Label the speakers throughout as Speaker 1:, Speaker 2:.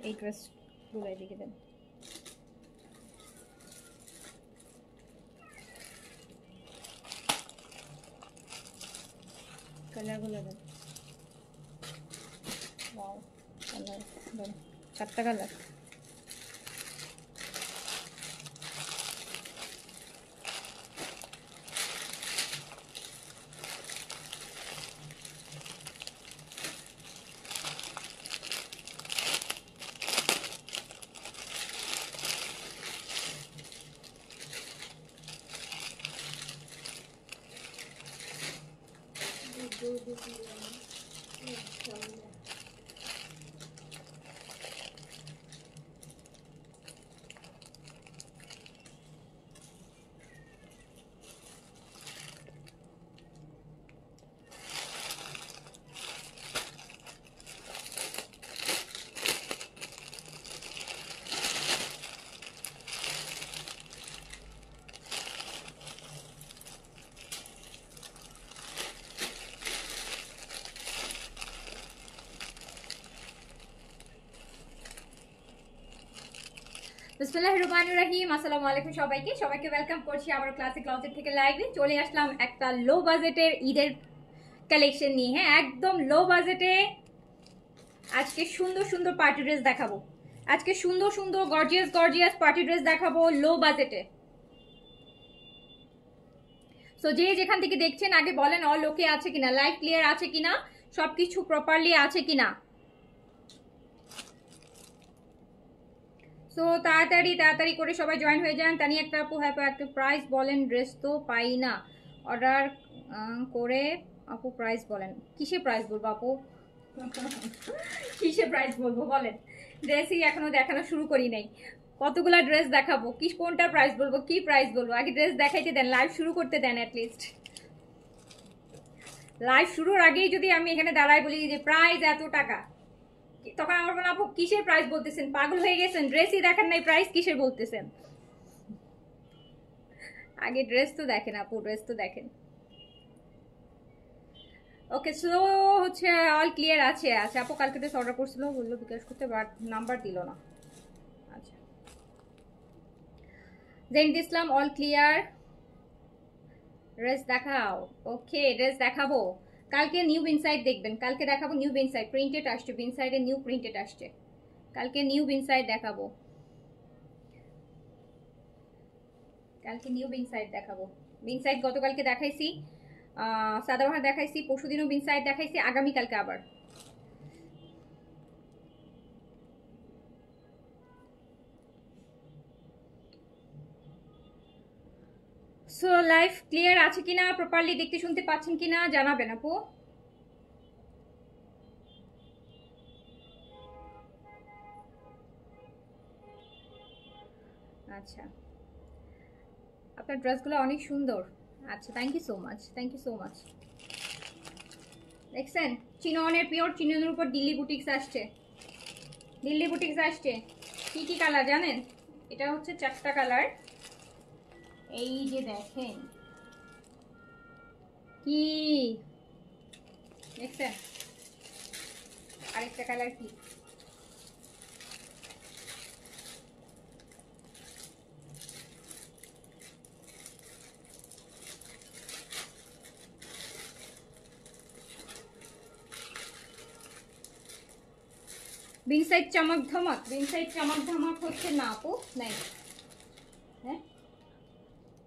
Speaker 1: এই ড্রেসগুলো এদিকে দেন, কালারগুলো দেন। ওয়াও, কালার দেন, 4টা কালার। বিসমিল্লাহির রহমানির রহিম। আসসালামু আলাইকুম সবাইকে ওয়েলকাম করছি আবার ক্লাসিক ক্লজেট থেকে লাইভে। চলে আসলাম একটা লো বাজেটের ঈদের কালেকশন নিয়ে। হ্যাঁ, একদম লো বাজেটে আজকে সুন্দর সুন্দর পার্টি ড্রেস দেখাবো। আজকে সুন্দর সুন্দর গর্জিয়াস পার্টি ড্রেস দেখাবো লো বাজেটে। সো যে যেখান থেকে দেখছেন আগে বলেন অল ওকে আছে কিনা, লাইভ ক্লিয়ার আছে কিনা, সবকিছু প্রপারলি আছে কিনা। সো তাড়াতাড়ি করে সবাই জয়েন হয়ে যান। তানি একটা আপু, হ্যাঁ একটা প্রাইস বলেন, ড্রেস তো পাই না অর্ডার করে। আপু প্রাইস বলেন, কিসে প্রাইস বলবো আপু? কিসে প্রাইস বলবো বলেন? ড্রেসই এখনো দেখানো শুরু করি নাই। কতগুলা ড্রেস দেখাবো, কি কোনটা প্রাইস বলবো, কি প্রাইস বলবো? আগে ড্রেস দেখাইতে দেন, লাইভ শুরু করতে দেন। অ্যাটলিস্ট লাইভ শুরুর আগেই যদি আমি এখানে দাঁড়াই বলি যে প্রাইস এত টাকা, তখন আমার বলে আপু কিসের প্রাইস বলতেছেন, পাগল হয়ে গেছেন, ড্রেসই দেখেন নাই, প্রাইস কিসের বলতেছেন? আগে ড্রেস তো দেখেন আপু, ড্রেস তো দেখেন। ওকে, সো হচ্ছে অল ক্লিয়ার আছে। আচ্ছা আপু কালকে ড্রেস অর্ডার করছিল, বললো বিকাশ করতে, বাট নাম্বার দিল না। আচ্ছা, জেন্ট ইসলাম অল ক্লিয়ার। ড্রেস দেখাও। ওকে, ড্রেস দেখাবো কালকে। নিউ বিনসাইড দেখবেন, কালকে দেখাবো নিউ বিনসাইড। প্রিন্টেড আসছে, বিনসাইডে নিউ প্রিন্টেড আসছে, কালকে নিউ বিনসাইড দেখাবো। কালকে নিউ বিনসাইড দেখাবো। বিনসাইড গতকালকে দেখাইছি, সাদাবাহার দেখাইছি, পরশুদিনও বিনসাইড দেখাইছি, আগামীকালকে আবার। সো লাইভ ক্লিয়ার আছে কিনা, প্রপারলি দেখতে শুনতে পাচ্ছেন কিনা জানাবেন আপু। আচ্ছা, আপনার ড্রেসগুলো অনেক সুন্দর। আচ্ছা, thank you so much, thank you so much. দেখছেন চিননের, পিওর চিননের উপর দিল্লি বুটিক্স আসছে, দিল্লি বুটিক্স আসছে। কি কি কালার জানেন? এটা হচ্ছে 4টা কালার। এই যে দেখেন, কি দেখছেন? আরেকটা কালার কি, বিনসাইড চমক ধমক। বিনসাইড চমক ধমক হচ্ছে না আপু, নাই। হ্যাঁ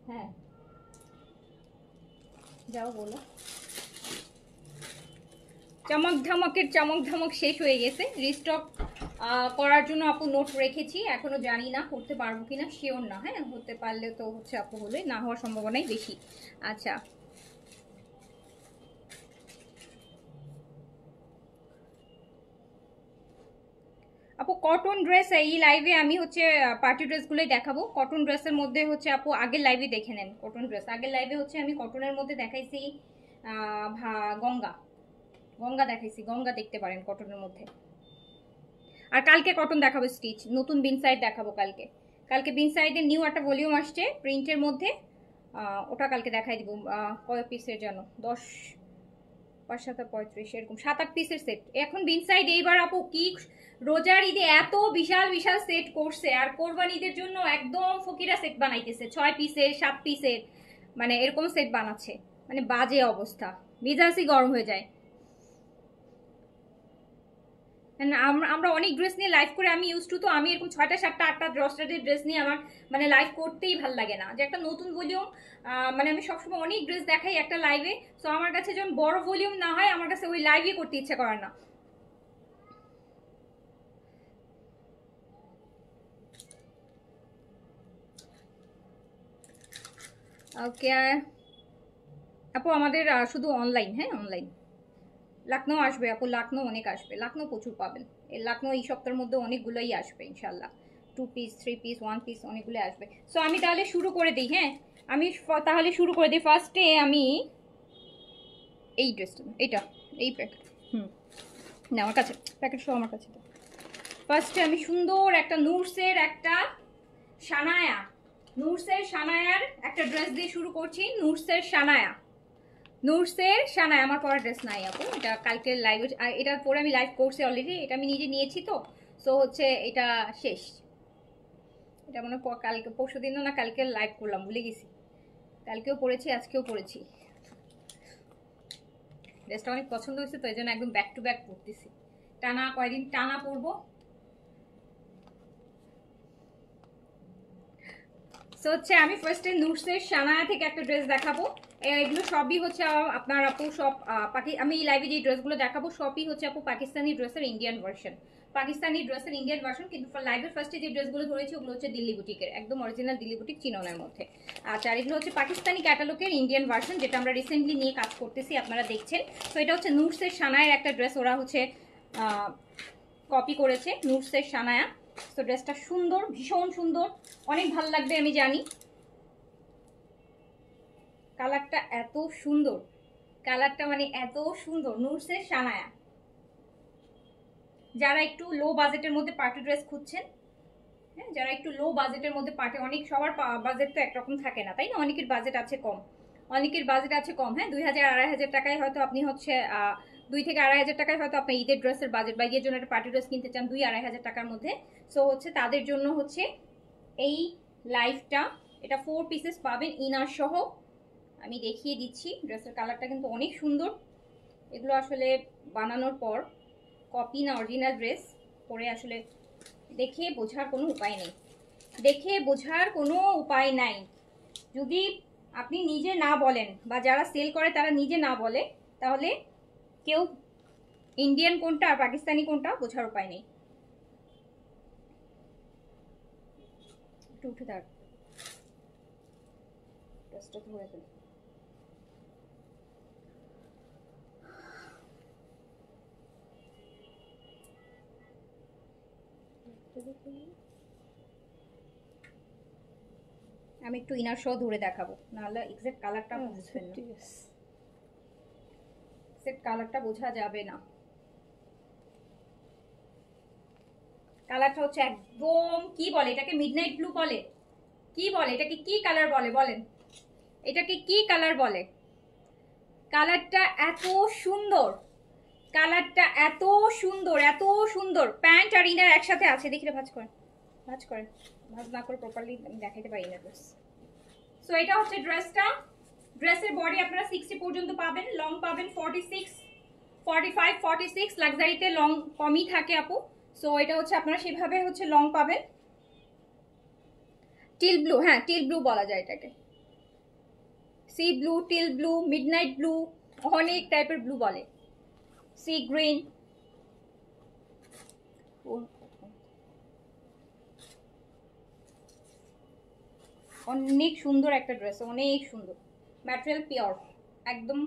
Speaker 1: হ্যাঁ, যাও বলো। চমক ধমক শেষ হয়ে গেছে, রিস্টক করার জন্য আপু নোট রেখেছি, এখনো জানি না করতে পারবো কিনা, শিওর না। হ্যাঁ, হতে পারলে তো হচ্ছে আপু, হলে না হওয়ার সম্ভাবনাই বেশি। আচ্ছা, আপু কটন ড্রেস এই লাইভে আমি হচ্ছে পার্টি ড্রেসগুলোই দেখাবো। কটন ড্রেসের মধ্যে হচ্ছে আপু আগের লাইভে দেখে নেন। কটন ড্রেস আগের লাইভে হচ্ছে আমি কটনের মধ্যে দেখাইছি গঙ্গা, গঙ্গা দেখাইছি, গঙ্গা দেখতে পারেন কটনের মধ্যে। আর কালকে কটন দেখাবো স্টিচ, নতুন বিনসাইড দেখাবো কালকে। কালকে বিনসাইডের নিউ একটা ভলিউম আসছে প্রিন্টের মধ্যে, ওটা কালকে দেখাই দিব। কয় পিসের যেন 10 5 7 35 এরকম 7-8 পিসের সেট। এখন বিন সাইড এইবার আপু কি রোজার ঈদে এত বিশাল বিশাল সেট করছে, আর কোরবান ঈদের জন্য একদম ফকিরা সেট বানাইতেছে 6 পিসের 7 পিসের, মানে এরকম সেট বানাচ্ছে, মানে বাজে অবস্থা, মেজাজই গরম হয়ে যায়। আমরা অনেক ড্রেস নিয়ে লাইভ করে আমি ইউজ টু, তো আমি এরকম 6টা 7টা 8টা 10টা ড্রেস নিয়ে আমার মানে লাইভ করতেই ভাল লাগে না, যে একটা নতুন ভলিউম, মানে আমি সবসময় অনেক ড্রেস দেখাই একটা লাইভে, তো আমার কাছে যখন বড় ভলিউম না হয় আমার কাছে ওই লাইভই করতে ইচ্ছে করে না। ওকে আপু আমাদের শুধু অনলাইন, হ্যাঁ অনলাইন। লখনৌ আসবে আপু, লখনৌ অনেক আসবে, লখনৌ প্রচুর পাবেন, এই লখনৌ এই সপ্তাহের মধ্যে অনেকগুলোই আসবে ইনশাল্লাহ, 2 পিস 3 পিস 1 পিস অনেকগুলো আসবে। সো আমি তাহলে শুরু করে দিই, হ্যাঁ আমি তাহলে শুরু করে দিই। ফার্স্টে আমি এই ড্রেসটা, এইটা এই প্যাকেট, না আমার কাছে প্যাকেট সহ আমার কাছে। ফার্স্টে আমি সুন্দর একটা নুরসের একটা সানায়া, নুরসের সানায়ার একটা ড্রেস দিয়ে শুরু করছি। নুরসের সানায়া, নুরসের সানায়া আমার পরা ড্রেস নাই আপু, এটা কালকে লাইভ, এটা পরে আমি লাইভ করছি অলরেডি, এটা আমি নিজে নিয়েছি, তো সো হচ্ছে এটা শেষ, এটা মনে কালকে পরশু দিনও না কালকে লাইভ করলাম, ভুলে গেছি, কালকেও পরেছি আজকেও পরেছি। ড্রেসটা অনেক পছন্দ হয়েছে, তো এই জন্য একদম ব্যাক টু ব্যাক পরতেছি, টানা কয়দিন টানা পরবো। সো হচ্ছে আমি ফার্স্টে নুরসের সানায়া থেকে একটা ড্রেস দেখাবো। এগুলো সবই হচ্ছে আপনার আপু সব আমি এই লাইভে যে ড্রেসগুলো দেখাবো সবই হচ্ছে আপু পাকিস্তানি ড্রেসের ইন্ডিয়ান ভার্সন, পাকিস্তানি ড্রেসের ইন্ডিয়ান ভার্সন, কিন্তু লাইভের ফার্স্টে যে ড্রেসগুলো ধরেছি ওগুলো হচ্ছে দিল্লি বুটিকের, একদম অরিজিনাল দিল্লি বুটিক চিননের মধ্যে। আচ্ছা, এগুলো হচ্ছে পাকিস্তানি ক্যাটালগের ইন্ডিয়ান ভার্সন, যেটা আমরা রিসেন্টলি নিয়ে কাজ করতেছি, আপনারা দেখছেন। তো এটা হচ্ছে নুরসের সানায়ার একটা ড্রেস, ওরা হচ্ছে কপি করেছে নুরসের সানায়া। তো ড্রেসটা সুন্দর, ভীষণ সুন্দর, অনেক ভালো লাগবে আমি জানি। কালারটা এত সুন্দর, কালারটা মানে এত সুন্দর, নুরসের সানায়া। যারা একটু লো বাজেটের মধ্যে পার্টি ড্রেস খুঁজছেন, হ্যাঁ যারা একটু লো বাজেটের মধ্যে পার্টি, অনেক সবার বাজেট তো একরকম থাকে না, তাই না, অনেকের বাজেট আছে কম, অনেকের বাজেট আছে কম, হ্যাঁ 2000-2500 টাকায় হয়তো আপনি হচ্ছে 2 থেকে 2500 টাকায় হয়তো আপনি ঈদের ড্রেসের বাজেট, বা ঈদের জন্য একটা পার্টি ড্রেস কিনতে চান 2-2500 টাকার মধ্যে। সো হচ্ছে তাদের জন্য হচ্ছে এই লাইফটা, এটা 4 পিসেস পাবেন ইনার সহ। আমি দেখিয়ে দিচ্ছি, ড্রেসের কালারটা কিন্তু অনেক সুন্দর। এগুলো আসলে বানানোর পর কপি না অরিজিনাল ড্রেস, পরে আসলে দেখে বোঝার কোনো উপায় নেই, দেখে বোঝার কোনো উপায় নাই। যদি আপনি নিজে না বলেন বা যারা সেল করে তারা নিজে না বলে, তাহলে কেউ ইন্ডিয়ান কোনটা আর পাকিস্তানি কোনটা বোঝার উপায় নেই। একটু উঠে থাক, ড্রেসটা ধরে ফেল। আমি একটু ইনার সহ ধরে দেখাবো, নাহলে এক্সাক্ট কালারটা বুঝবেন না, এক্সাক্ট কালারটা বোঝা যাবে না। কালারটা হচ্ছে একদম কি বলে এটাকে, মিডনাইট ব্লু বলে, কি বলে এটাকে, কি কালার বলে বলেন, এটাকে কি কালার বলে? কালারটা এত সুন্দর, কালারটা এত সুন্দর, এত সুন্দর। প্যান্ট আর ইনার একসাথে আছে, দেখি ভাঁজ করেন, ভাঁজ করেন, ভাঁজ না করে প্রপারলি আমি দেখাইতে পারি না ড্রেস। সো এটা হচ্ছে ড্রেসটা, ড্রেসের বডি আপনারা 60 পর্যন্ত পাবেন, লং পাবেন 46 45 46, লাক্সারিতে লং কমই থাকে আপু। সো এটা হচ্ছে আপনারা সেভাবে হচ্ছে লং পাবেন। টিল ব্লু, হ্যাঁ টিল ব্লু বলা যায় এটাকে, C blue, teal blue, midnight blue, অনেক টাইপের ব্লু বলে, সি গ্রিন। অনেক সুন্দর একটা ড্রেস, অনেক সুন্দর, ম্যাটেরিয়াল পিওর, একদম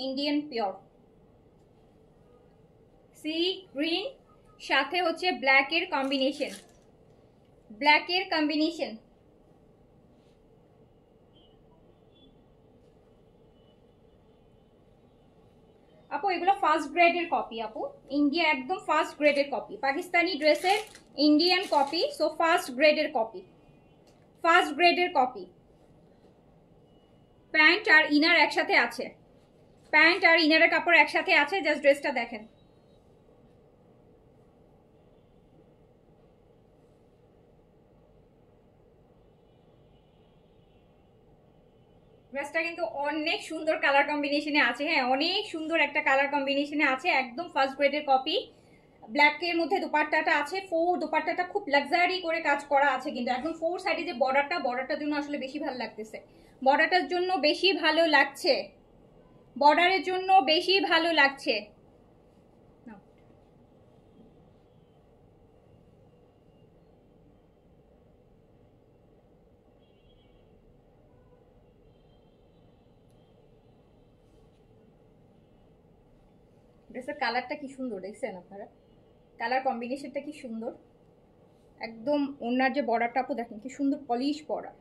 Speaker 1: ইন্ডিয়ান পিওর, সি গ্রিন, সাথে হচ্ছে ব্ল্যাকের কম্বিনেশন, ব্ল্যাকের কম্বিনেশন। আপু এগুলো ফার্স্ট গ্রেডের কপি আপু, ইন্ডিয়া একদম ফার্স্ট গ্রেডের কপি, পাকিস্তানি ড্রেসের ইন্ডিয়ান কপি, সো ফার্স্ট গ্রেডের কপি, ফার্স্ট গ্রেডের কপি। প্যান্ট আর ইনার একসাথে আছে, প্যান্ট আর ইনারের কাপড় একসাথে আছে, জাস্ট ড্রেসটা দেখেন। ড্রেসটা কিন্তু অনেক সুন্দর কালার কম্বিনেশনে আছে, হ্যাঁ অনেক সুন্দর একটা কালার কম্বিনেশনে আছে, একদম ফার্স্ট গ্রেডের কপি। ব্ল্যাকের মধ্যে দোপাট্টাটা আছে, দোপাট্টাটা খুব লাক্সারি করে কাজ করা আছে, কিন্তু একদম ফোর সাইডে যে বর্ডারটার জন্য আসলে বেশি ভালো লাগতেছে, বর্ডারটার জন্য বেশি ভালো লাগছে, বর্ডারের জন্য বেশি ভালো লাগছে। ড্রেসের কালারটা কি সুন্দর দেখছেন আপনারা, কালার কম্বিনেশনটা কি সুন্দর, একদম ওনার যে বর্ডারটা আপু দেখেন কি সুন্দর পলিশ বর্ডার।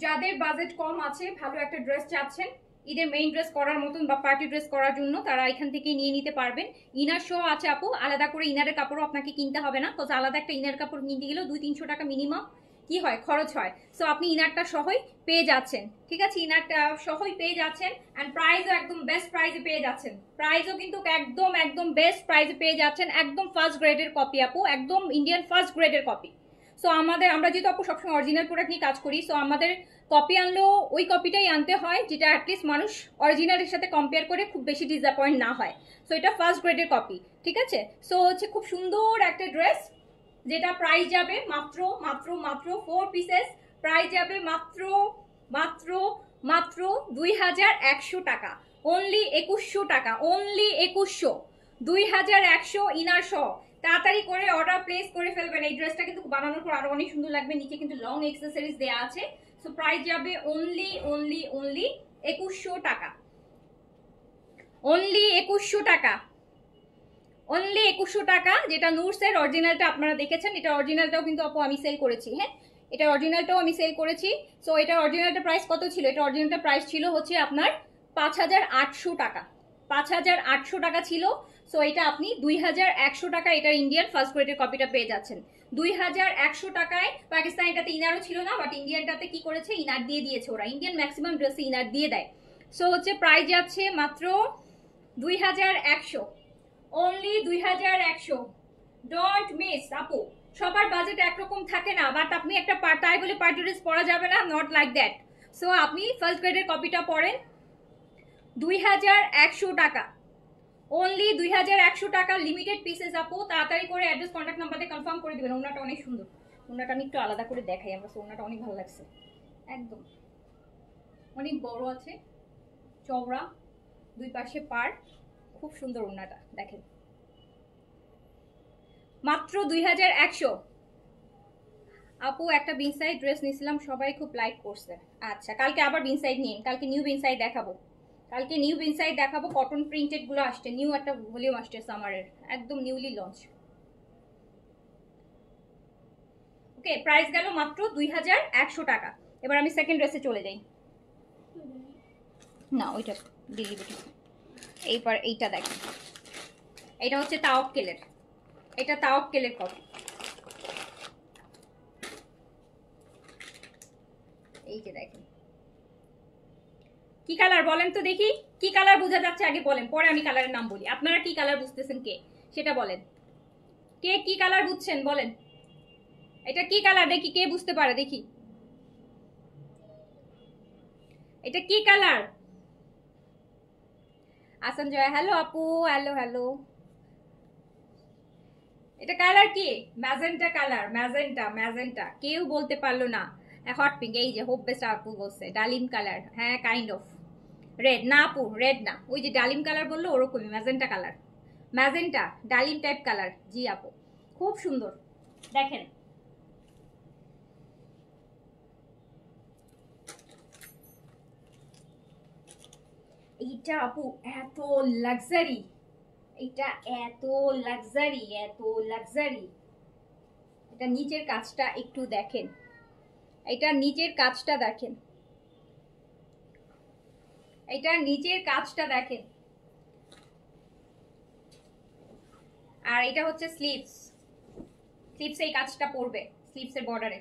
Speaker 1: যাদের বাজেট কম আছে, ভালো একটা ড্রেস চাচ্ছেন ঈদের মেইন ড্রেস করার মতন বা পার্টি ড্রেস করার জন্য, তারা এখান থেকে নিয়ে নিতে পারবেন। ইনার শো আছে আপু, আলাদা করে ইনারের কাপড়ও আপনাকে কিনতে হবে না, বিকজ আলাদা একটা ইনার কাপড় কিনতে গেলেও 200-300 টাকা মিনিমাম কি হয় খরচ হয়। সো আপনি ইনারটা সহই পেয়ে যাচ্ছেন, ঠিক আছে, ইনারটা সহই পেয়ে যাচ্ছেন, অ্যান্ড প্রাইসও একদম বেস্ট প্রাইসে পেয়ে যাচ্ছেন, প্রাইসও কিন্তু একদম একদম বেস্ট প্রাইসে পেয়ে যাচ্ছেন, একদম ফার্স্ট গ্রেডের কপি আপু, একদম ইন্ডিয়ান ফার্স্ট গ্রেডের কপি। সো আমরা যেহেতু আপু সবসময় অরিজিনাল প্রোডাক্ট নিয়ে কাজ করি, সো আমাদের কপি আনলেও ওই কপিটাই আনতে হয় যেটা অ্যাটলিস্ট মানুষ অরিজিনালের সাথে কম্পেয়ার করে খুব বেশি ডিসঅ্যাপয়েন্ট না হয়। সো এটা ফার্স্ট গ্রেডের কপি, ঠিক আছে। সো হচ্ছে খুব সুন্দর একটা ড্রেস, যেটা প্রাইস যাবে মাত্র মাত্র মাত্র 4 পিসেস, প্রাইস যাবে মাত্র মাত্র মাত্র 2100 টাকা, অনলি 2100 টাকা, অনলি 2100, 2100 ইনার সহ। তাড়াতাড়ি করে অর্ডার প্লেস করে ফেলবেন, এই ড্রেসটা কিন্তু বানানোর পর আরো অনেক সুন্দর লাগবে, নিচে কিন্তু লং এক্সেসরিজ দেওয়া আছে। সো প্রাইস যাবে অনলি অনলি অনলি 2100 টাকা, অনলি 2100 টাকা, অনলি 2100 টাকা। যেটা নুরসের অরিজিনালটা আপনারা দেখেছেন, এটা অরিজিনালটাও কিন্তু আপু আমি সেল করেছি, হ্যাঁ এটা অরিজিনালটাও আমি সেল করেছি। সো এটা অরিজিনালটা প্রাইস কত ছিল, এটা অরিজিনালটা প্রাইস ছিল হচ্ছে আপনার 5800 টাকা, 5800 টাকা ছিল। সো এটা আপনি 2100 টাকা এটার ইন্ডিয়ান ফার্স্ট গ্রেডের কপিটা পেয়ে যাচ্ছেন 2100 টাকায়। পাকিস্তানিটাতে ইনারও ছিল না, বাট ইন্ডিয়ানটাতে কি করেছে, ইনার দিয়ে দিয়েছে, ওরা ইন্ডিয়ান ম্যাক্সিমাম ড্রেসে ইনার দিয়ে দেয়। সো হচ্ছে প্রাইস যাচ্ছে মাত্র 2100, অনলি 2100, ডোন্ট মিস আপু। সবার বাজেট একরকম থাকে না, বাট আপনি একটা তাই বলে পার্টি ড্রেস পরা যাবে না, নট লাইক দ্যাট। সো আপনি ফার্স্ট গ্রেডের কপিটা পরেন 2100 টাকা, অনলি 2100 টাকা, লিমিটেড পিসেস আপু। তাড়াতাড়ি করে অ্যাড্রেস কন্ট্যাক্ট নাম্বারে কনফার্ম করে দিবেন। ওনাটা অনেক সুন্দর, ওনাটা আমি একটু আলাদা করে দেখাই আমরা, ওনাটা অনেক ভালো লাগছে, একদম অনেক বড় আছে, চওড়া, দুই পাশে পার, খুব সুন্দর ওনাটা দেখেন, মাত্র 2100 আপু। একটা বিনসাইড ড্রেস নিয়েছিলাম, সবাই খুব লাইক করছে। আচ্ছা কালকে আবার বিনসাইড নিন, কালকে নিউ বিনসাইড দেখাবো, কালকে নিউ বিনসাইড দেখাবো, কটন প্রিন্টেড গুলো আসছে, নিউ একটা ভলিউম আসছে সামারের, একদম নিউলি লঞ্চ। ওকে প্রাইস গেল মাত্র 2100 টাকা। এবার আমি সেকেন্ড ড্রেসে চলে যাই, না ওইটা ডিলিভারি, এইবার এইটা দেখেন, এটা হচ্ছে তাওয়াক্কেলের, এটা তাওয়াক্কেলের কপি, এই যে দেখেন কি কালার বলেন তো দেখি, কি কালার বোঝা যাচ্ছে আগে বলেন, পরে আমি কালারের নাম বলি। আপনারা কি কালার বুঝতেছেন কে সেটা বলেন, কে কি কালার বুঝছেন বলেন, এটা কি কালার দেখি, কে বুঝতে পারে দেখি, এটা কি কালার। আসান জয়, হ্যালো আপু, হ্যালো হ্যালো, এটা কালার কি, ম্যাজেন্টা কালার, ম্যাজেন্টা ম্যাজেন্টা, কেউ বলতে পারলো না। হট পিঙ্ক, এই যে হোপ বেস্ট আপু বলছে ডালিম কালার, হ্যাঁ কাইন্ড অফ রেড, না আপু রেড না, ওই যে ডালিম কালার বললো ওরকমই, ম্যাজেন্টা কালার, ম্যাজেন্টা ডালিম টাইপ কালার, জি আপু খুব সুন্দর দেখেন। এইটা আপু এত লাক্সারি, এটা এত লাক্সারি, এত লাক্সারি। এটা নিচের কাজটা একটু দেখেন, এটা নিচের কাজটা দেখেন, এটা নিচের কাজটা দেখেন, আর এটা হচ্ছে স্লিভস, স্লিভসে এই কাজটা পড়বে, স্লিভসের বর্ডারে,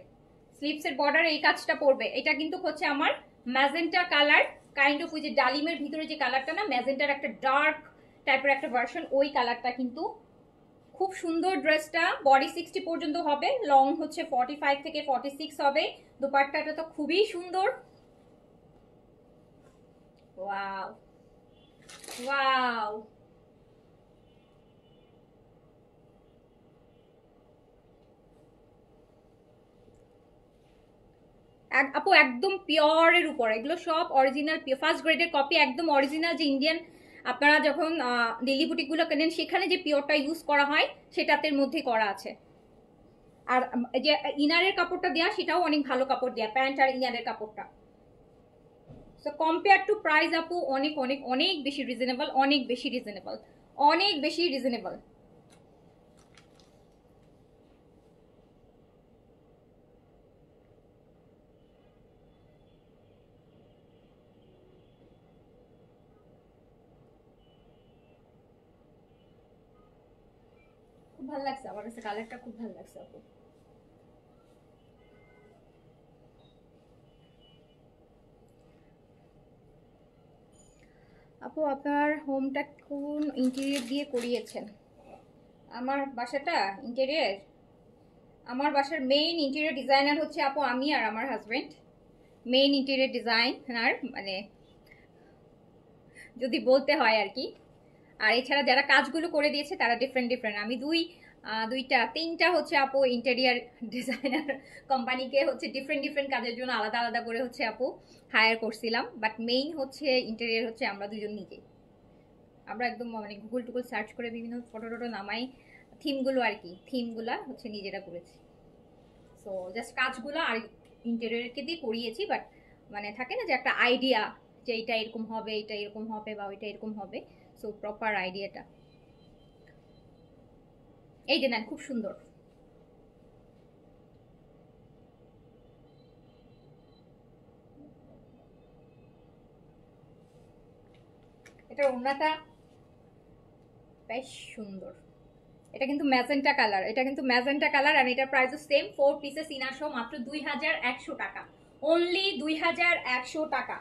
Speaker 1: স্লিভসের বর্ডারে এই কাজটা পড়বে। এটা কিন্তু হচ্ছে আমার ম্যাজেন্টা কালার, কাইন্ড অফ ওই যে ডালিমের ভিতরে যে কালারটা না, ম্যাজেন্টার একটা ডার্ক টাইপের একটা ভার্সন, ওই কালারটা কিন্তু খুব সুন্দর। ড্রেসটা বডি 60 পর্যন্ত হবে, লং হচ্ছে 45 থেকে 46 হবে। দোপাট্টাটা তো খুবই সুন্দর। ওয়াও ওয়াও, আপু একদম পিওরের উপর, এগুলো সব অরিজিনাল ফার্স্ট গ্রেডের কপি, একদম অরিজিনাল যে ইন্ডিয়ান আপনারা যখন দিল্লি বুটিকগুলো কেনেন সেখানে যে পিওরটা ইউজ করা হয় সেটাতে মধ্যে করা আছে। আর যে ইনারের কাপড়টা দেওয়া সেটাও অনেক ভালো কাপড় দেওয়া, প্যান্ট আর ইনারের কাপড়টা। সো কম্পেয়ার টু প্রাইস আপু অনেক অনেক অনেক বেশি রিজনেবল, অনেক বেশি রিজনেবল, অনেক বেশি রিজনেবল। খুব ভালো লাগছে আমার কাছে, কালারটা খুব ভালো লাগছে আপু। আপু আপনার হোমটা কোন ইন্টেরিয়র দিয়ে করিয়েছেন? আমার বাসাটা ইন্টেরিয়র, আমার বাসার মেইন ইন্টেরিয়র ডিজাইনার হচ্ছে আপু আমি আর আমার হাজবেন্ড। মেইন ইন্টেরিয়র ডিজাইনার মানে যদি বলতে হয় আর কি। আর এছাড়া যারা কাজগুলো করে দিয়েছে তারা ডিফারেন্ট ডিফারেন্ট। আমি তিনটা হচ্ছে আপু ইন্টেরিয়ার ডিজাইনার কোম্পানিকে হচ্ছে ডিফারেন্ট ডিফারেন্ট কাজের জন্য আলাদা আলাদা করে হচ্ছে আপু হায়ার করছিলাম, বাট মেইন হচ্ছে ইন্টেরিয়ার হচ্ছে আমরা দুজন নিজে। আমরা একদম মানে গুগল টুগল সার্চ করে বিভিন্ন ফটো টটো নামাই, থিমগুলো আর কি, থিমগুলা হচ্ছে নিজেরা করেছি। সো জাস্ট কাজগুলো আর ইন্টেরিয়রকে দিয়ে করিয়েছি, বাট মানে থাকে না যে একটা আইডিয়া যে এটা এরকম হবে, এটা এরকম হবে, বা ওইটা এরকম হবে। সো প্রপার আইডিয়াটা এই যে নেন, খুব সুন্দর। এটা ওড়নাটা বেশ সুন্দর। এটা কিন্তু ম্যাজেন্টা কালার, এটা কিন্তু ম্যাজেন্টা কালার, আর এটার প্রাইসও সেম, 4 পিসেস ইনার সহ মাত্র 2100 টাকা। অনলি 2100 টাকা,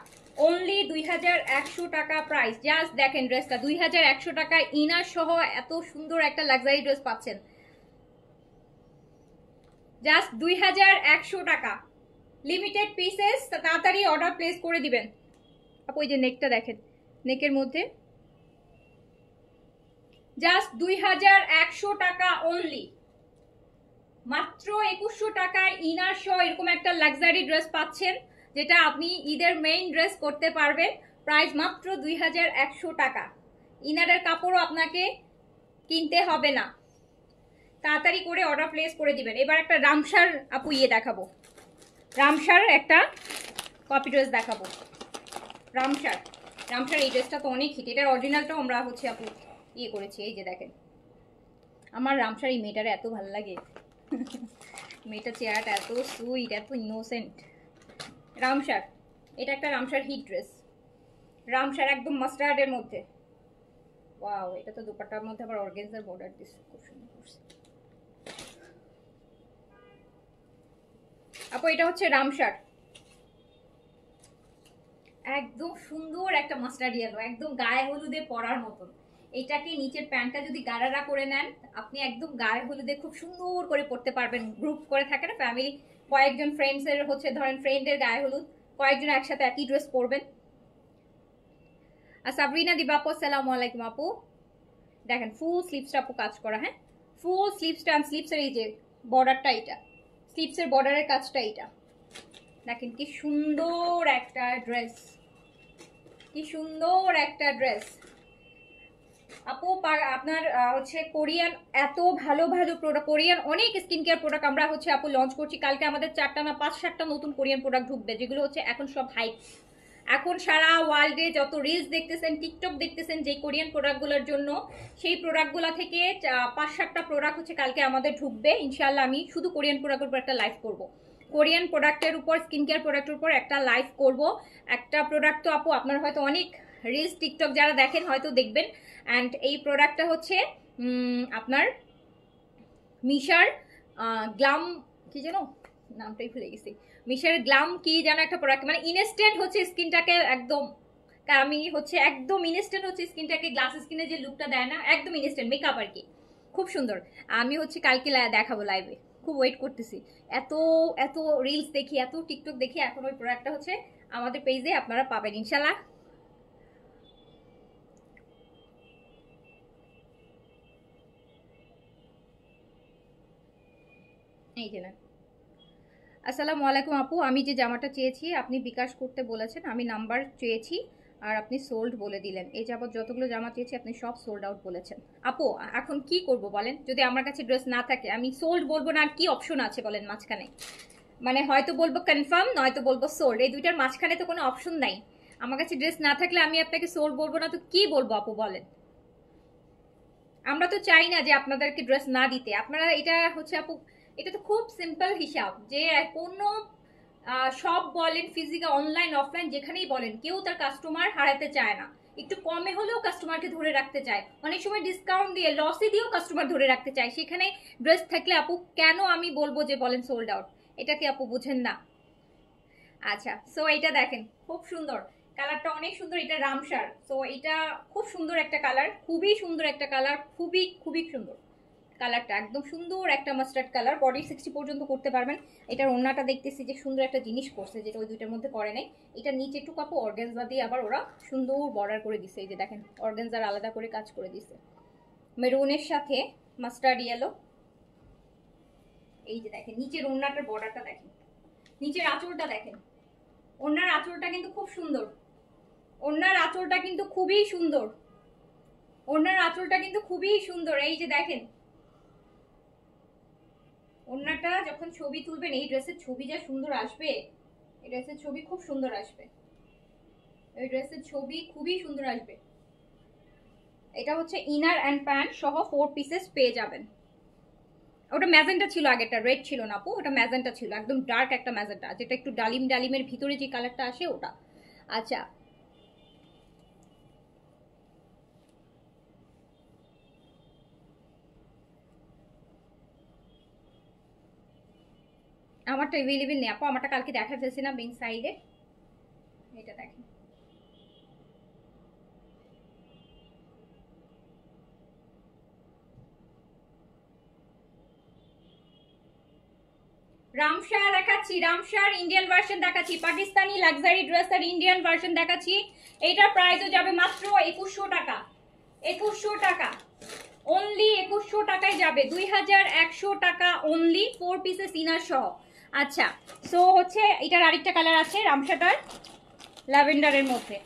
Speaker 1: অনলি 2100 টাকা প্রাইস। জাস্ট দেখেন ড্রেসটা 2100 টাকা ইনার সহ এত সুন্দর একটা লাক্সারি ড্রেস পাচ্ছেন। জাস্ট 2100 টাকা, লিমিটেড পিসেস, তাড়াতাড়ি অর্ডার প্লেস করে দিবেন। আপু এই যে নেকটা দেখেন, নেকের মধ্যে জাস্ট 2100 টাকা অনলি, মাত্র 2100 টাকায় ইনার সহ এরকম একটা লাক্সারি ড্রেস পাচ্ছেন, যেটা আপনি ঈদের মেইন ড্রেস করতে পারবেন। প্রাইস মাত্র 2100 টাকা। ইনারের কাপড়ও আপনাকে কিনতে হবে না, তাড়াতাড়ি করে অর্ডার প্লেস করে দিবেন। এবার একটা রামসার আপু দেখাবো, রামসার একটা কপি ড্রেস দেখাবো। রামসার, রামসার এই ড্রেসটা তো অনেক হিট, এটার অরিজিনালটাও আমরা হচ্ছে আপু করেছি। এই যে দেখেন, আমার রামসার এই মেয়েটার এত ভালো লাগে, মেয়েটার চেহারাটা এত সুইট, এত ইনোসেন্ট। রামসার, এটা একটা রামসার হিট ড্রেস, রামসার একদম মাস্টার্ডের মধ্যে। ওয়াও, এটা তো দোপাট্টার মধ্যে আবার অর্গানজার বর্ডার দিচ্ছে, খুব সুন্দর করছে আপু। এটা হচ্ছে রামসার, একদম সুন্দর একটা মাস্টার্ড ইয়েলো, একদম গায়ে হলুদে পরার মতন। এটাকে নিচের প্যান্টটা যদি গাড়ারা করে নেন, আপনি একদম গায়ে হলুদে খুব সুন্দর করে পরতে পারবেন। গ্রুপ করে থাকে না ফ্যামিলি, কয়েকজন ফ্রেন্ডসের হচ্ছে ধরেন ফ্রেন্ডের গায়ে হলুদ, কয়েকজন একসাথে একই ড্রেস পরবেন। আর সাবরিনা দিবা আপু, আসসালামু আলাইকুম আপু। দেখেন ফুল স্লিভসটা আপু কাজ করা, হ্যাঁ ফুল স্লিভসটা, স্লিভসের এই যে বর্ডারটা, এটা স্লিভসের বর্ডারের কাজটা, এটা দেখেন কি সুন্দর একটা ড্রেস, কি সুন্দর একটা ড্রেস আপু। আপনার হচ্ছে কোরিয়ান এত ভালো ভালো প্রোডাক্ট, কোরিয়ান অনেক স্কিন কেয়ার প্রোডাক্ট আমরা হচ্ছে আপু লঞ্চ করছি। কালকে আমাদের 4টা না 5-7টা নতুন কোরিয়ান প্রোডাক্ট ঢুকবে, যেগুলো হচ্ছে এখন সব হাইপ। এখন সারা ওয়ার্ল্ডে যত রিলস দেখতেছেন, টিকটক দেখতেছেন যে কোরিয়ান প্রোডাক্টগুলোর জন্য, সেই প্রোডাক্টগুলো থেকে 5-7টা প্রোডাক্ট হচ্ছে কালকে আমাদের ঢুকবে ইনশাল্লাহ। আমি শুধু কোরিয়ান প্রোডাক্টের উপর একটা লাইভ করব, কোরিয়ান প্রোডাক্টের উপর, স্কিন কেয়ার প্রোডাক্টের উপর একটা লাইভ করব। একটা প্রোডাক্ট তো আপু আপনার হয়তো অনেক রিলস টিকটক যারা দেখেন হয়তো দেখবেন। অ্যান্ড এই প্রোডাক্টটা হচ্ছে আপনার মিশার গ্লাম কি যেন নামটাই ভুলে গেছি, মিশের গ্লাম কি যেন একটা প্রোডাক্ট, মানে ইনস্ট্যান্ট হচ্ছে স্কিনটাকে একদম, আমি হচ্ছে একদম ইনস্ট্যান্ট হচ্ছে স্কিনটাকে, গ্লাস স্কিনে যে লুকটা দেয় না, একদম ইনস্ট্যান্ট মেকআপ আর কি, খুব সুন্দর। আমি হচ্ছে কালকে দেখাবো লাইভে, খুব ওয়েট করতেছি। এত এত রিলস দেখি, এত টিকটক দেখি, এখন ওই প্রোডাক্টটা হচ্ছে আমাদের পেজে আপনারা পাবেন ইনশাল্লাহ। এই যে না, আসসালামু আলাইকুম আপু, আমি যে জামাটা চেয়েছি আপনি বিকাশ করতে বলেছেন, আমি নাম্বার চেয়েছি আর আপনি সোল্ড বলে দিলেন। এই যাবত যতগুলো জামা চেয়েছি আপনি সব সোল্ড আউট বলেছেন। আপু এখন কি করব বলেন, যদি আমার কাছে ড্রেস না থাকে আমি সোল্ড বলবো না, আর কি অপশন আছে বলেন মাঝখানে? মানে হয়তো বলবো কনফার্ম, নয়তো বলবো সোল্ড, এই দুইটার মাঝখানে তো কোনো অপশন নাই। আমার কাছে ড্রেস না থাকলে আমি আপনাকে সোল্ড বলবো না তো কি বলবো আপু বলেন? আমরা তো চাই না যে আপনাদেরকে ড্রেস না দিতে, আপনারা এটা হচ্ছে আপু, এটা তো খুব সিম্পল হিসাব যে কোনো সব বলেন, ফিজিক্যাল অনলাইন অফলাইন যেখানেই বলেন, কেউ তার কাস্টমার হারাতে চায় না, একটু কমে হলেও কাস্টমারকে ধরে রাখতে চায়, অনেক সময় ডিসকাউন্ট দিয়ে লসে দিয়েও কাস্টমার ধরে রাখতে চায়, সেখানে ড্রেস থাকলে আপু কেন আমি বলবো যে বলেন সোল্ড আউট? এটা কি আপু বুঝেন না? আচ্ছা, সো এটা দেখেন খুব সুন্দর, কালারটা অনেক সুন্দর, এটা রামসার, সো এটা খুব সুন্দর একটা কালার, খুবই সুন্দর একটা কালার, খুবই খুবই সুন্দর কালারটা, একদম সুন্দর একটা মাস্টার্ড কালার, বডি 60 পর্যন্ত করতে পারবেন। এটার ওড়নাটা দেখতেছি যে সুন্দর একটা জিনিস করছে, যেটা ওই দুইটার মধ্যে করে নাই। এটা নিচে একটু কাপড় অর্গানজা দিয়ে আবার ওরা সুন্দর বর্ডার করে দিছে, এই যে দেখেন অর্গানজার আলাদা করে কাজ করে দিছে, মেরুনের সাথে মাস্টার্ড ইয়েলো। এই যে দেখেন নিচের ওড়নাটার বর্ডারটা দেখেন, নিচের আঁচলটা দেখেন, ওড়নার আঁচলটা কিন্তু খুব সুন্দর, ওড়নার আঁচলটা কিন্তু খুবই সুন্দর, ওড়নার আঁচলটা কিন্তু খুবই সুন্দর। এই যে দেখেন ওড়নাটা যখন ছবি তুলবেন, এই ড্রেসের ছবি যা সুন্দর আসবে, এই ড্রেসের ছবি খুব সুন্দর আসবে, এই ড্রেসের ছবি খুবই সুন্দর আসবে। এটা হচ্ছে ইনার অ্যান্ড প্যান্ট সহ 4 পিসেস পেয়ে যাবেন। ওটা ম্যাজেন্টা ছিল, আগেরটা রেড ছিল না আপু, ওটা ম্যাজেন্টা ছিল, একদম ডার্ক একটা ম্যাজেন্টা, যেটা একটু ডালিম ডালিমের ভিতরে যে কালারটা আসে ওটা। আচ্ছা, আমারটা অ্যাভেলেবেল নেই আপু, আমারটা কালকে দেখা ফেলছি না বিং সাইডে, এটা দেখেন। রামশার দেখাচ্ছি, রামশার ইন্ডিয়ান ভার্সন দেখাচ্ছি, পাকিস্তানি লাক্সারি ড্রেস আর ইন্ডিয়ান ভার্সন দেখাচ্ছি। এইটার প্রাইসও যাবে মাত্র 2100 টাকা, 2100 টাকা অনলি, 2100 টাকায় যাবে, 2100 টাকা অনলি, 4 পিসেস ইনার সহ। আচ্ছা, সো হচ্ছে এটার আরেকটা কালার আছে রামশাটার, ল্যাভেন্ডারের মধ্যে,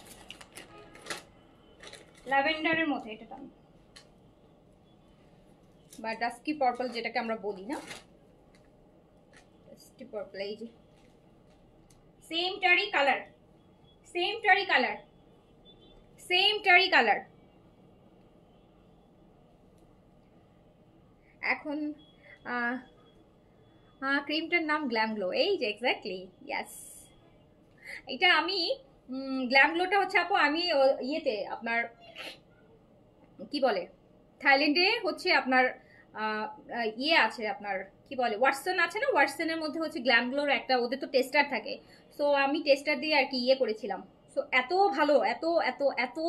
Speaker 1: ল্যাভেন্ডারের মধ্যে এটা দাম, বা ডাস্কি পার্পল যেটাকে আমরা বলি না, ডাস্কি পার্পল। এই যে সেম টারি কালার, সেম টারি কালার, সেম টারি কালার। এখন ক্রিমটার নাম গ্ল্যাম গ্লো, এই যে এক্স্যাক্টলি, ইয়াস। এটা আমি গ্ল্যাম গ্লোটা হচ্ছে আপু আমি ইয়েতে আপনার কি বলে, থাইল্যান্ডে হচ্ছে আপনার ইয়ে আছে, আপনার কি বলে ওয়াটসন আছে না, ওয়াটসনের মধ্যে হচ্ছে গ্ল্যাম গ্লোর একটা, ওদের তো টেস্টার থাকে, সো আমি টেস্টার দিয়ে আর কি ইয়ে করেছিলাম। সো এত ভালো, এত এত এত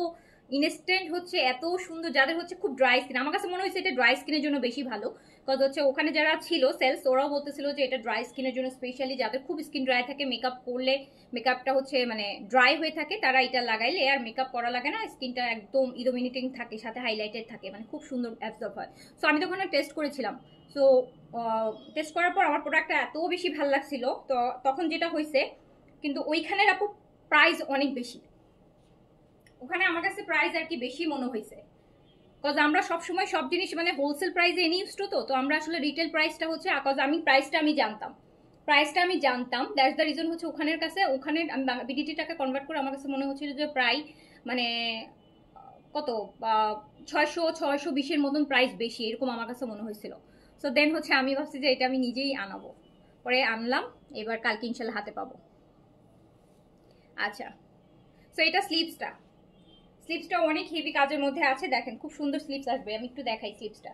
Speaker 1: ইনস্ট্যান্ট হচ্ছে, এত সুন্দর, যাদের হচ্ছে খুব ড্রাই স্কিন, আমার কাছে মনে হয়েছে এটা ড্রাই স্কিনের জন্য বেশি ভালো, কজ হচ্ছে ওখানে যারা ছিল সেলস ওরাও বলতেছিল যে এটা ড্রাই স্কিনের জন্য স্পেশালি, যাদের খুব স্কিন ড্রাই থাকে, মেকআপ করলে মেকআপটা হচ্ছে মানে ড্রাই হয়ে থাকে, তারা এটা লাগাইলে আর মেকআপ করা লাগে না, স্কিনটা একদম ইলুমিনেটিং থাকে, সাথে হাইলাইটেড থাকে, মানে খুব সুন্দর অ্যাবজর্ব হয়। সো আমি তখন টেস্ট করেছিলাম, সো টেস্ট করার পর আমার প্রোডাক্টটা এত বেশি ভালো লাগছিল, তো তখন যেটা হয়েছে, কিন্তু ওইখানের আপু প্রাইস অনেক বেশি, ওখানে আমার কাছে প্রাইস আর কি বেশি মনে হয়েছে, কজ আমরা সবসময় সব জিনিস মানে হোলসেল প্রাইসে এনে ইউজ তো আমরা আসলে রিটেল প্রাইসটা হচ্ছে, কজ আমি প্রাইসটা আমি জানতাম, দ্যাটস দ্য রিজন হচ্ছে ওখানের কাছে, ওখানে আমি বিডিটি টাকা কনভার্ট করে আমার কাছে মনে হচ্ছিল যে প্রায় মানে কত 600-620 মতন প্রাইস বেশি, এরকম আমার কাছে মনে হয়েছিল। সো দেন হচ্ছে আমি ভাবছি যে এটা আমি নিজেই আনাবো, পরে আনলাম, এবার কালকে ইনশাল্লাহ হাতে পাবো। আচ্ছা, সো এটা স্লিভসটা, স্লিভসটা অনেক হেভি কাজের মধ্যে আছে, দেখেন খুব সুন্দর স্লিভস আসবে, আমি একটু দেখাই স্লিভসটা,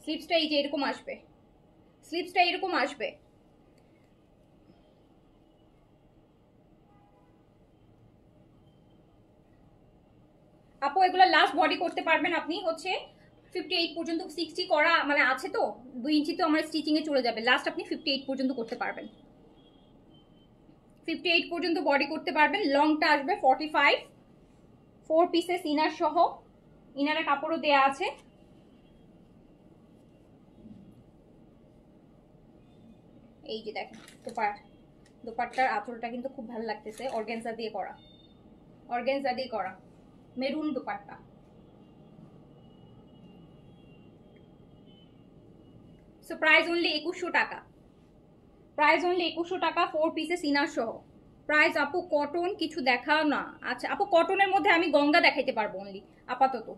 Speaker 1: স্লিভসটা এই যে এরকম আসবে, স্লিভসটা এরকম আসবে, আপু এগুলো লাস্ট বডি করতে পারবেন আপনি হচ্ছে 58 পর্যন্ত, 60 করা মানে আছে তো 2 ইঞ্চি তো আমার স্টিচিং এ চলে যাবে, লাস্ট আপনি 58 পর্যন্ত করতে পারবেন, 58 পর্যন্ত বডি করতে পারবেন। লংটা আসবে 45, 4 পিসেস ইনার সহ, ইনারের কাপড়ও দেয়া আছে। এই যে দেখেন দোপাট্টার আঁচলটা কিন্তু খুব ভালো লাগতেছে, অর্গানজা দিয়ে করা, অর্গানজা দিয়ে করা maroon dupatta. So price only 2100 টাকা, প্রাইস অনলি 2100 টাকা, 4 পিসেস ইনার সহ। প্রাইস আপু কটন কিছু দেখাও না। আচ্ছা আপু কটনের মধ্যে আমি গঙ্গা দেখাইতে পারবো অনলি আপাতত।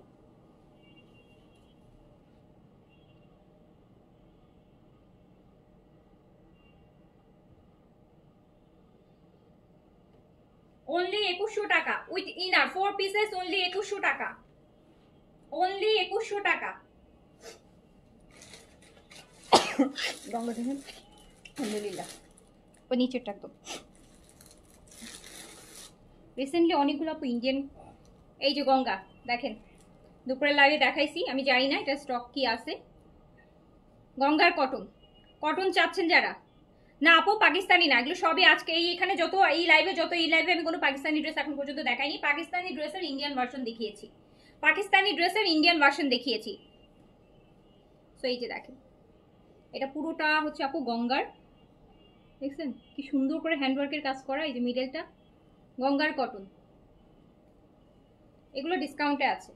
Speaker 1: অনলি 2100 টাকা উইথ ইনার 4 পিসেস, অনলি 2100 টাকা, অনলি 2100 টাকা। গঙ্গা দেখেন, আলহামদুলিল্লাহ ওই নিচেরটা একদম। রিসেন্টলি অনেকগুলো আপু ইন্ডিয়ান, এই যে গঙ্গা দেখেন, দুপুরে লাইভে দেখাইছি, আমি জানি না এটা স্টক কি আছে। গঙ্গার কটন, কটন চাচ্ছেন যারা, না আপু পাকিস্তানি না, এগুলো সবই আজকে এই এখানে যত এই লাইভে আমি কোনো পাকিস্তানি ড্রেস এখন পর্যন্ত দেখাইনি, পাকিস্তানি ড্রেসের ইন্ডিয়ান ভার্সন দেখিয়েছি, পাকিস্তানি ড্রেসের ইন্ডিয়ান ভার্সন দেখিয়েছি। তো এই যে দেখেন এটা পুরোটা হচ্ছে আপু গঙ্গার, দেখছেন কি সুন্দর করে হ্যান্ডওয়ার্কের কাজ করা, এই যে মিডলটা গঙ্গার কটন। এগুলো ডিসকাউন্টে আছে,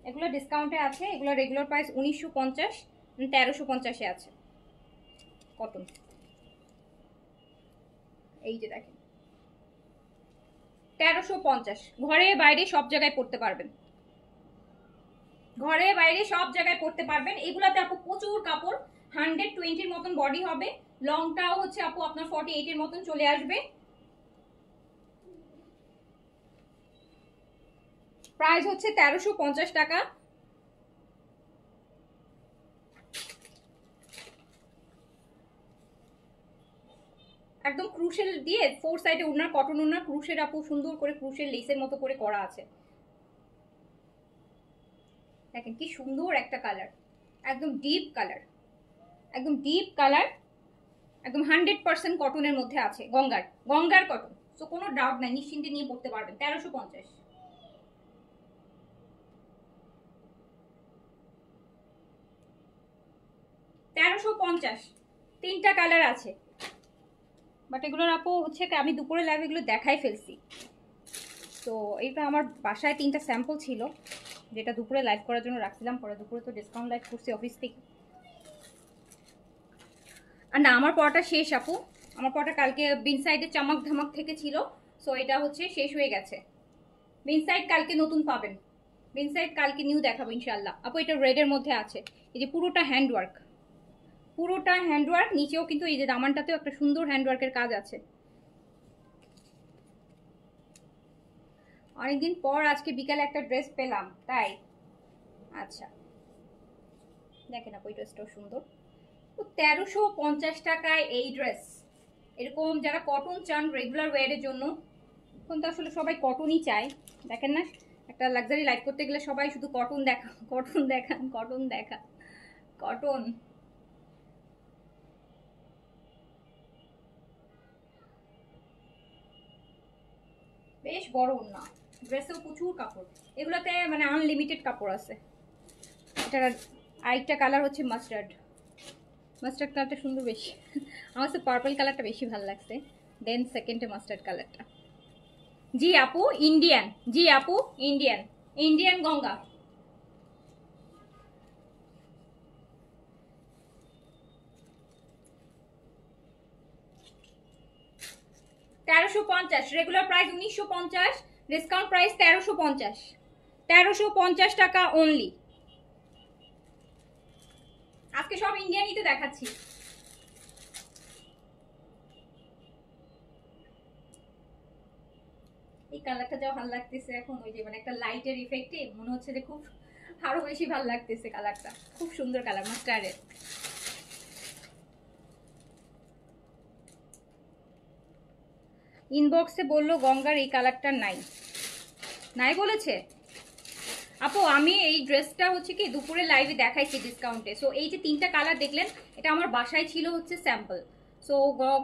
Speaker 1: এগুলো ডিসকাউন্টে আছে, এগুলো রেগুলার প্রাইস 1950, 1350-এ আছে কটন। এই যে দেখেন 1350, ঘরে বাইরে সব জায়গায় পড়তে পারবেন, ঘরে বাইরে সব জায়গায় পড়তে পারবেন। এগুলাতে আপু প্রচুর কাপড়, 120-এর মতন বডি হবে, লংটাও হচ্ছে আপু আপনার 48-এর মতন চলে আসবে। প্রাইস হচ্ছে 1350 টাকা। একদম ক্রুশেল দিয়ে 4 সাইডে ওনার কটন ওনার, ক্রুশের আপু সুন্দর করে ক্রুশের লেসের মতো করে করা আছে, দেখেন কি সুন্দর একটা কালার, একদম ডিপ কালার, একদম ডিপ কালার, একদম 100% কটনের মধ্যে আছে, গঙ্গার, গঙ্গার কটন। তো কোনো ডাউট নাই, নিশ্চিন্তে নিয়ে পড়তে পারবেন। 1350, 1350, 3টা কালার আছে, বাট এগুলোর আপু হচ্ছে আমি দুপুরে লাইভে এগুলো দেখাই ফেলছি। তো এইটা আমার বাসায় 3টা স্যাম্পল ছিল, যেটা দুপুরে লাইভ করার জন্য রাখছিলাম, পরে দুপুরে তো ডিসকাউন্ট লাইভ করছি অফিস থেকে। আর না আমার পড়াটা শেষ আপু, আমার পড়াটা কালকে বিন সাইডে চামাক ধামাক থেকে ছিল, সো এটা হচ্ছে শেষ হয়ে গেছে। বিন সাইড কালকে নতুন পাবেন, বিন সাইড কালকে নিউ দেখাবো ইনশাল্লাহ। আপু এটা রেডের মধ্যে আছে, এই যে পুরোটা হ্যান্ডওয়ার্ক, পুরোটা হ্যান্ডওয়ার্ক, নিচেও কিন্তু এই যে দামানটাতেও একটা সুন্দর হ্যান্ডওয়ার্কের কাজ আছে। অনেকদিন পর আজকে বিকালে একটা ড্রেস পেলাম তাই। আচ্ছা দেখেন আপু এই ড্রেসটাও সুন্দর, 1350 টাকায় এই ড্রেস। এরকম যারা কটন চান রেগুলার ওয়ারের জন্য, এখন তো আসলে সবাই কটনই চায়, দেখেন না একটা লাক্সারি লাইফ করতে গেলে সবাই শুধু কটন দেখা, কটন দেখা, কটন দেখা, কটন। বেশ বড় না, ড্রেসেও প্রচুর কাপড়, এগুলোতে মানে আনলিমিটেড কাপড় আছে। এটার আরেকটা কালার হচ্ছে মাস্টার্ড, মাস্টার্ড কালারটা সুন্দর বেশি, আমার তো পার্পল কালারটা বেশি ভালো লাগছে, দেন সেকেন্ডে মাস্টার্ড কালারটা। জি আপু ইন্ডিয়ান, জি আপু Indian, Indian Ganga. 1350, regular price 1950, discount price 1350, 1350 টাকা অনলি। আজকে সব ইন্ডিয়ানই তো দেখাচ্ছি। এই কালারটা যাও ভালো লাগতেছে এখন, ওই যে মানে একটা লাইটের ইফেক্টে মনে হচ্ছে যে খুব আরো বেশি ভালো লাগতেছে কালারটা, খুব সুন্দর কালার মাস্টার্ডের। ইনবক্সে বললো গঙ্গার এই কালারটা নাই, নাই বলেছে, আপু আমি এই ড্রেসটা হচ্ছে কি দুপুরে লাইভে দেখাইছি ডিসকাউন্টে। সো এই যে 3টা কালার দেখলেন, এটা আমার বাসায় ছিল হচ্ছে স্যাম্পল। সো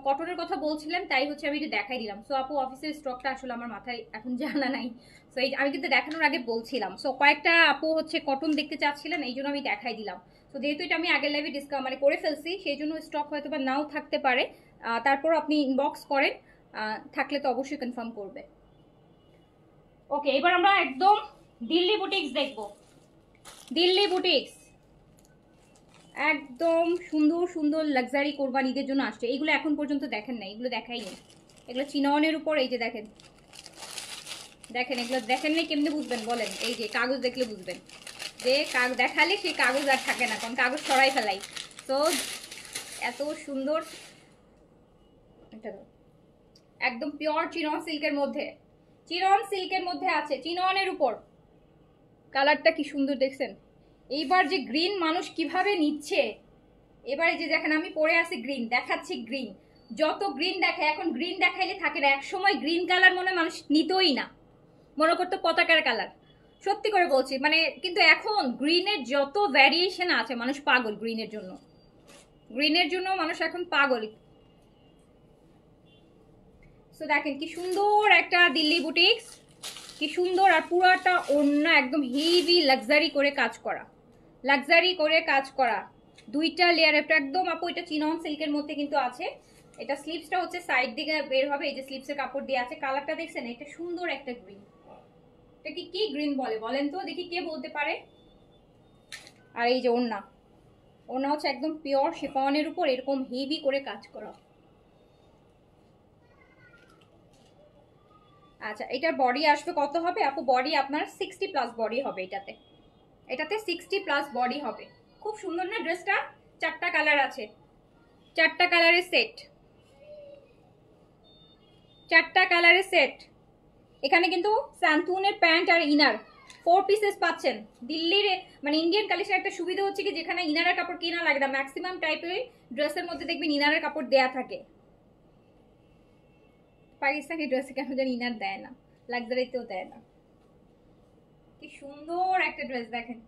Speaker 1: কটনের কথা বলছিলেন, তাই হচ্ছে আমি এটা দেখাই দিলাম। সো আপু অফিসের স্টকটা আসলে আমার মাথায় এখন জানা নাই। সো এই আমি কিন্তু দেখানোর আগে বলছিলাম। সো কয়েকটা আপু হচ্ছে কটন দেখতে চাচ্ছিলেন, এই জন্য আমি দেখাই দিলাম। তো যেহেতু এটা আমি আগের লাইভে ডিসকাউন্ট মানে করে ফেলছি, সেই জন্য স্টক হয়তো বা নাও থাকতে পারে। তারপর আপনি ইনবক্স করেন, থাকলে তো অবশ্যই কনফার্ম করবে। ওকে, এবার আমরা একদম দিল্লি বুটিক্স দেখবো। দিল্লি বুটিক্স একদম সুন্দর সুন্দর লাক্সারি কোরবানিদের জন্য আসছে। এইগুলো এখন পর্যন্ত দেখেন না, এগুলো দেখাইনি। এগুলো চিননের উপর, এই যে দেখেন দেখেন, এগুলো দেখেন না কেমনে বুঝবেন বলেন? এই যে কাগজ দেখলে বুঝবেন যে দেখালে সেই কাগজ আর থাকে না, কারণ কাগজ সরাই ফেলাই। তো এত সুন্দর, একদম পিওর চিনন সিল্কের মধ্যে, চিনন সিল্কের মধ্যে আছে, চিননের উপর। কালারটা কি সুন্দর দেখছেন? এইবার যে গ্রিন মানুষ কিভাবে নিচ্ছে, এবারে যে দেখেন আমি পরে আছি গ্রিন, দেখাচ্ছি গ্রিন। যত গ্রিন দেখায় এখন, গ্রিন দেখাইলে থাকে না। এক সময় গ্রিন কালার মনে মানুষ নিতই না, মনে করতো পতাকার কালার। সত্যি করে বলছি মানে, কিন্তু এখন গ্রিনের যত ভ্যারিয়েশন আছে, মানুষ পাগল গ্রিনের জন্য। গ্রিনের জন্য মানুষ এখন পাগল। সো দেখেন কি সুন্দর একটা দিল্লি বুটিক্স, কি সুন্দর। আর পুরাটা ওড়না একদম হেভি লাক্সারি করে কাজ করা, লাক্সারি করে কাজ করা। 2টা লেয়ার, এটা একদম আপু এটা চিনন সিল্কের মধ্যে কিন্তু আছে। এটা স্লিভসটা হচ্ছে সাইড দিকে বের হবে, এই যে স্লিভসের কাপড় দিয়ে আছে। কালারটা দেখছেন? এটা সুন্দর একটা গ্রিন। এটা কি গ্রিন বলে বলেন তো দেখি, কে বলতে পারে? আর এই যে ওড়না, ওড়না হচ্ছে একদম পিওর শিফনের উপর এরকম হেভি করে কাজ করা। আচ্ছা, এটার বডি আসবে কত হবে আপু? বডি আপনার 60+ বডি হবে এটাতে। এটাতে 60+ বডি হবে। খুব সুন্দর না ড্রেসটা? 4টা কালার আছে, 4টা কালারের সেট, 4টা কালারের সেট। এখানে কিন্তু স্যান্টুনের প্যান্ট আর ইনার 4 পিসেস পাচ্ছেন। দিল্লির মানে ইন্ডিয়ান কালেকশন একটা সুবিধা হচ্ছে কি, যেখানে ইনারের কাপড় কেনা লাগে না, ম্যাক্সিমাম টাইপের ড্রেসের মধ্যে দেখবেন ইনারের কাপড় দেয়া থাকে। পাকিস্তানি ড্রেসে কেন জানি ইনার দেয় না, লাক্সারিতেও দেয় না। কি সুন্দর একটা ড্রেস দেখেন।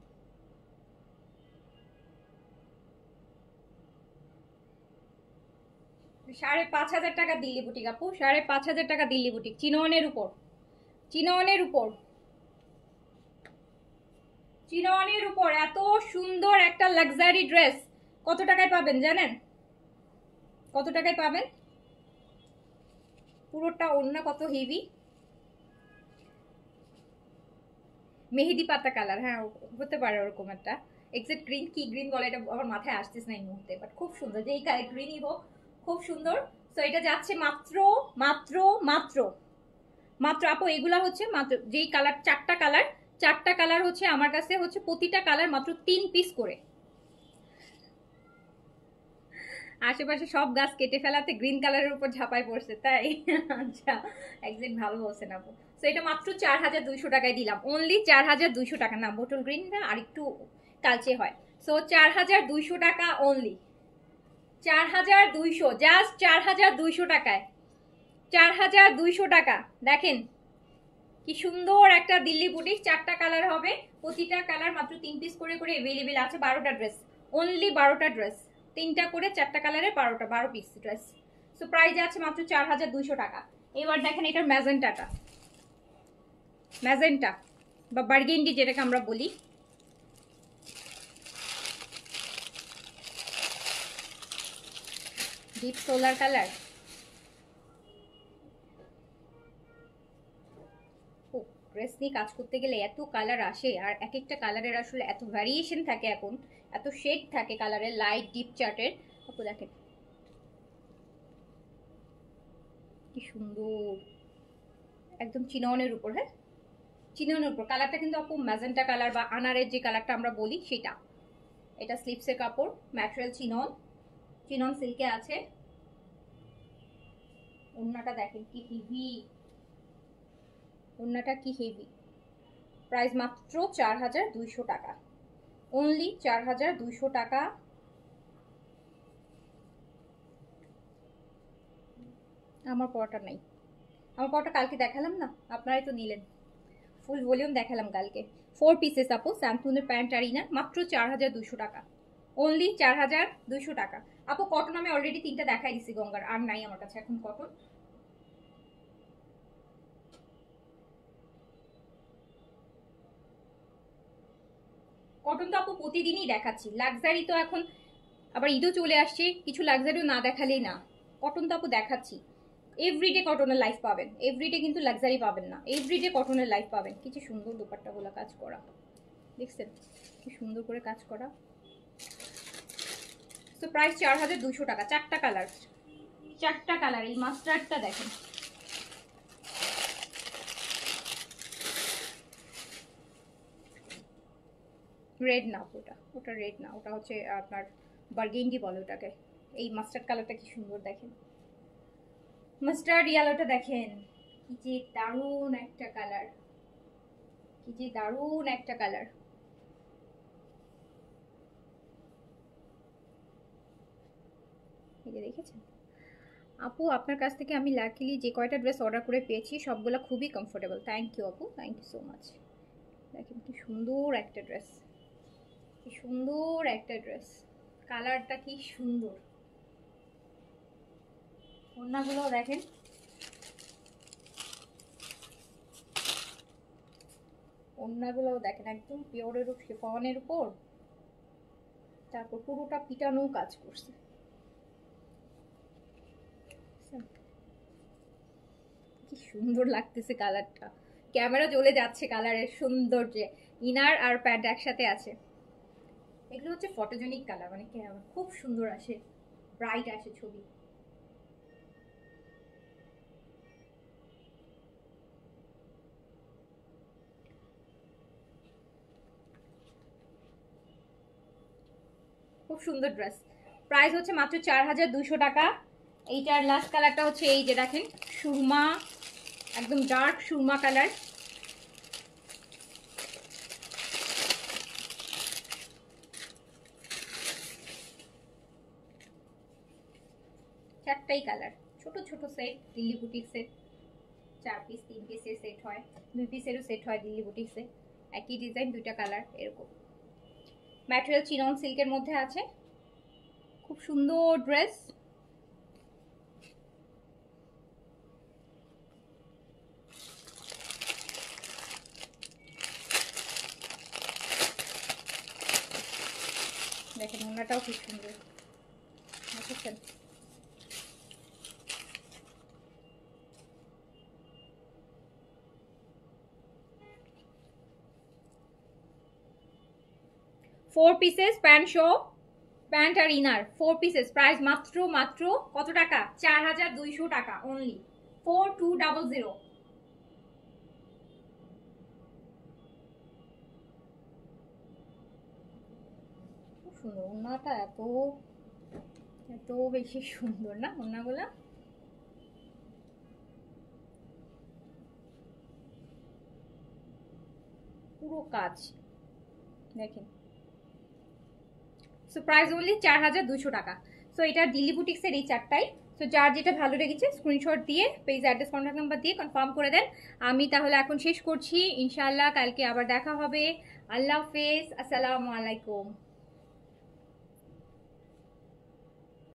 Speaker 1: ৳৫,৫০০ টাকা দিল্লি বুটিক আপু, ৳৫,৫০০ টাকা দিল্লি বুটিক, চিননের উপর, চিননের উপর, চিননের উপর এত সুন্দর একটা লাক্সারি ড্রেস। কত টাকায় পাবেন জানেন? কত টাকায় পাবেন? পুরোটা ওড়না কত হেভি, মেহেদি পাতা কালার। হ্যাঁ, হতে পারে ওরকম একটা। এক্সাক্ট গ্রিন কি গ্রিন বলে এটা আমার মাথায় আসতেছে না এই মুহূর্তে, বাট খুব সুন্দর। যেই গ্রিনই হোক খুব সুন্দর। সো এটা যাচ্ছে মাত্র মাত্র মাত্র মাত্র আপু, এগুলা হচ্ছে মাত্র যেই কালার, 4টা কালার, 4টা কালার হচ্ছে আমার কাছে হচ্ছে প্রতিটা কালার মাত্র 3 পিস করে। আশেপাশে সব গাছ কেটে ফেলাতে গ্রিন কালারের উপর ঝাঁপায় পড়ছে তাই। আচ্ছা, একদম ভালো বলছেন আপু। সো এটা মাত্র 4,200 টাকায় দিলাম, অনলি 4,200 টাকা। না, বোটল গ্রিনটা আর একটু কালচে হয়। সো 4,200 টাকা অনলি, 4,200, জাস্ট 4,200 টাকায়, 4,200 টাকা। দেখেন কি সুন্দর একটা দিল্লি বুটিক, 4টা কালার হবে, প্রতিটা কালার মাত্র 3 পিস করে করে अवेलेबल আছে। 12টা ড্রেস, অনলি 12টা ড্রেস, 3টা করে 4টা কালারে 12 পিস ড্রেস। সো প্রাইস আছে মাত্র 4,200 টাকা। এবার দেখেন এটার ম্যাজেন্টাটা, ম্যাজেন্টা বা বার্গেন্ডি যেটাকে আমরা বলি। Deep solar colour. ড্রেস নিয়ে কাজ করতে গেলে এত কালার আসে, আর এক একটা কালারের আসলে এত ভ্যারিয়েশন থাকে, এখন এত শেড থাকে কালারের, লাইট ডিপ চার্টের। আপু দেখেন কি সুন্দর, একদম চিননের উপর। হ্যাঁ, চিননের উপর। কালারটা কিন্তু আপু ম্যাজেন্টা কালার বা আনারের যে কালারটা আমরা বলি সেটা। এটা স্লিপসের কাপড়, ম্যাটেরিয়াল চিনন, চিনন সিল্কে আছে। ওড়নাটা দেখেন কি হেভি, ওড়নাটা কি হেভি। প্রাইস মাত্র 4,200 টাকা, অনলি 4,200 টাকা। আমার পড়াটা নাই, আমার পড়াটা কালকে দেখালাম না, আপনারাই তো নিলেন, ফুল ভলিউম দেখালাম কালকে। 4 পিসেস আপু, স্যামসুনের প্যান্ট আর ইনার, মাত্র 4200 টাকা, অনলি 4200 টাকা। আপু কটন আমি অলরেডি 3টা দেখাই দিছি গঙ্গার, আর নাই আমার কাছে এখন কটন। কটন তো আপু প্রতিদিনই দেখাচ্ছি, লাক্সারি তো এখন আবার ঈদও চলে আসছে, কিছু লাক্সারিও না দেখালেই না। কটন তো আপু দেখাচ্ছি, এভরিডে কটনের লাইফ পাবেন, এভরিডে কিন্তু লাক্সারি পাবেন না, এভরিডে কটনের লাইফ পাবেন। কিছু সুন্দর দোপাট্টাগুলো কাজ করা, দেখছেন কি সুন্দর করে কাজ করা। তো প্রাইস 4200 টাকা, 4টা কালার, 4টা কালার। এই মাস্টার্ডটা দেখেন, রেড না ওটা, ওটা রেড না, ওটা হচ্ছে আপনার বার্গেন্ডি বলে ওটাকে। এই মাস্টার্ড কালারটা কি সুন্দর দেখেন, মাস্টার্ড ইয়েলোটা দেখেন, কি যে দারুণ একটা কালার, কি যে দারুণ একটা কালার। এই যে দেখেছেন আপু, আপনার কাছ থেকে আমি লাকিলি যে কয়টা ড্রেস অর্ডার করে পেয়েছি সবগুলো খুবই কমফোর্টেবল। থ্যাংক ইউ আপু, থ্যাংক ইউ সো মাচ। দেখেন কি সুন্দর একটা ড্রেস, কি সুন্দর একটা ড্রেস, কালারটা কি সুন্দর। ওড়নাগুলো দেখেন, ওড়নাগুলো দেখেন একদম পিওরের শিফনের উপর, তারপর পুরোটা পিটানো কাজ করছে। কি সুন্দর লাগতেছে কালারটা, ক্যামেরা জ্বলে যাচ্ছে কালারের সৌন্দর্যে। ইনার আর প্যান্ট একসাথে আছে, এগুলো হচ্ছে ফটোজেনিক কালার, মানে খুব সুন্দর আসে, ব্রাইট আসে ছবি। খুব সুন্দর ড্রেস, প্রাইস হচ্ছে মাত্র 4200 টাকা। এইটার লাস্ট কালারটা হচ্ছে এই যে দেখেন, সুরমা, একদম ডার্ক সুরমা কালার। চারটাই কালার, ছোট ছোট set, Delhi boutique set, 4 piece 3 পিসের সেট হয়, 2 পিসেরও সেট হয় দিল্লি বুটিক্সে, একই ডিজাইন 2টা কালার এরকম। ম্যাটেরিয়াল চিনন সিল্কের মধ্যে আছে, খুব সুন্দর ড্রেস। দেখেন ওনাটাও খুব সুন্দর, দেখেছেন। Four pieces pant show, pant আর ইনার 4 পিসেস, প্রাইস মাত্র মাত্র কত টাকা, 4200 টাকা অনলি, 4200। খুব সুন্দর ওনাটা, এত এত বেশি সুন্দর না ওনাগুলা। পুরো কাজ দেখেন। সো প্রাইস অনলি 4200 টাকা। সো এটা দিল্লি বুটিক্সের এই চারটাই। সো যার যেটা ভালো লেগেছে স্ক্রিনশট দিয়ে পেজ অ্যাড্রেস কন্ট্যাক্ট নাম্বার দিয়ে কনফার্ম করে দেন। আমি তাহলে এখন শেষ করছি, ইনশাআল্লাহ কালকে আবার দেখা হবে। আল্লাহ হাফেজ, আসসালামু আলাইকুম।